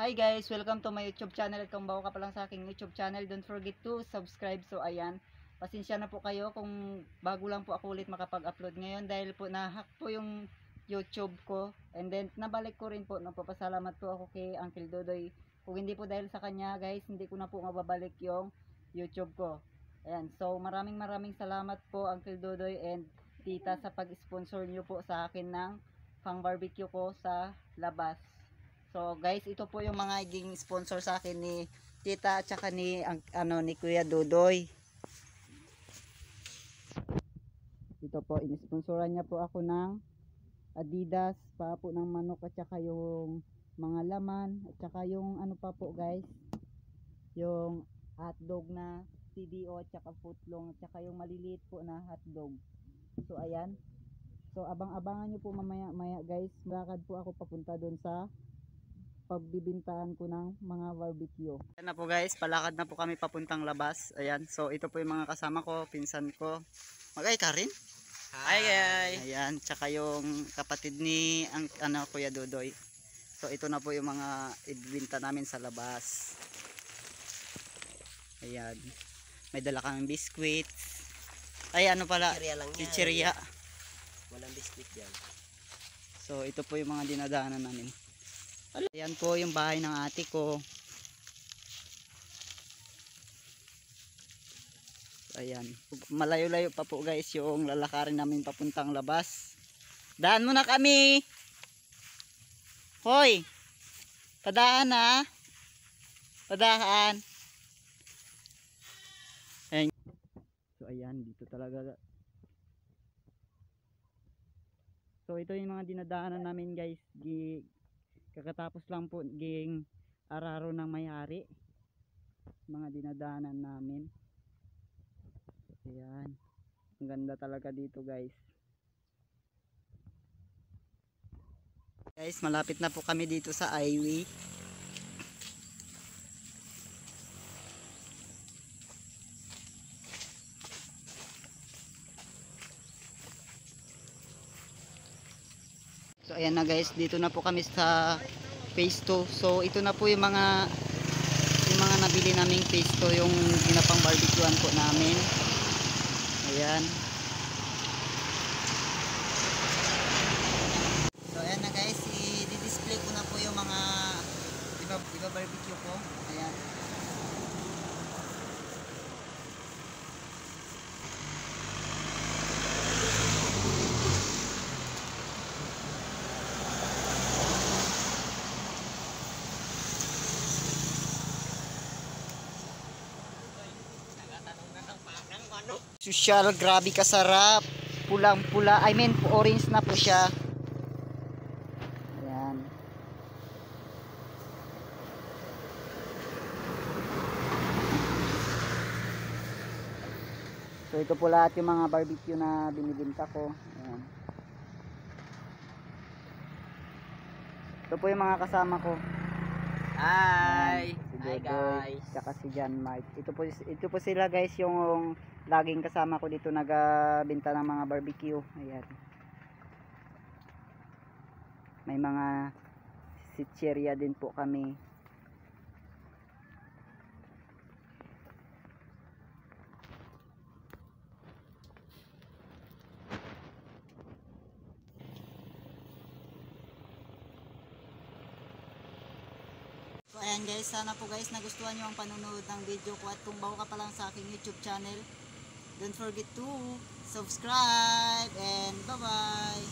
Hi guys, welcome to my YouTube channel. At kung bago ka pa lang sa aking YouTube channel, don't forget to subscribe. So ayan, pasensya na po kayo kung bago lang po ako ulit makapag-upload ngayon dahil po nahack po yung YouTube ko. And then nabalik ko rin po, nagpapasalamat po ako kay Uncle Dodoy. Kung hindi po dahil sa kanya guys, hindi ko na po mababalik yung YouTube ko. Ayan, so maraming salamat po Uncle Dodoy and tita sa pag-sponsor nyo po sa akin ng pang barbecue ko sa labas. So guys, ito po yung mga iging sponsor sa akin ni Tita at saka ni ni Kuya Dodoy. Ito po, inisponsoran niya po ako ng Adidas, pa po ng manok at saka yung mga laman at saka yung ano pa po guys, yung hotdog na CDO at saka footlong at saka yung maliliit po na hotdog. So ayan. So abang-abangan niyo po mamaya guys. Lakad po ako papunta doon sa pagbibintahan ko ng mga barbecue. Ayan na po guys, palakad na po kami papuntang labas. Ayan, so ito po yung mga kasama ko, pinsan ko. Mag-ay ka rin? Hi guys. Ayan, tsaka yung kapatid ni Kuya Dodoy. So ito na po yung mga ibibinta namin sa labas. Ayan, may dala kang biscuits. Ay ano pala, chicheria. Walang biscuit yan. So ito po yung mga dinadaanan namin. Ayan po yung bahay ng ate ko. Ayan. Malayo-layo pa po guys yung lalakarin namin papuntang labas. Daan muna kami. Hoy. Padaan na. Padaan. Ayan. So ayan, dito talaga. So ito yung mga dinadaanan namin guys. Kakatapos lang po ging araro ng may-ari. Mga dinadaanan namin. Ayan. Ang ganda talaga dito guys. Guys, malapit na po kami dito sa highway. So ayan na guys, dito na po kami sa phase 2. So ito na po yung mga nabili naming phase 2, yung ginapang barbecuean po namin. Ayan. So ayan na guys, i-display ko na po yung mga iba barbecue ko. Ayan. Social, grabe kasarap. Pulang-pula, I mean orange na po siya. Ayan. So ito po lahat yung mga barbecue na binibinta ko. Ayan. Ito po yung mga kasama ko. Hi. Si Hi Dodoy, guys. saka si John Mark. Ito po sila guys yung laging kasama ko dito nagbenta ng mga barbecue. Ayan. May mga sitcheria din po kami. So ayan guys, sana po guys nagustuhan nyo ang panonood ng video ko. At kung bago ka pa lang sa aking YouTube channel, don't forget to subscribe and bye bye.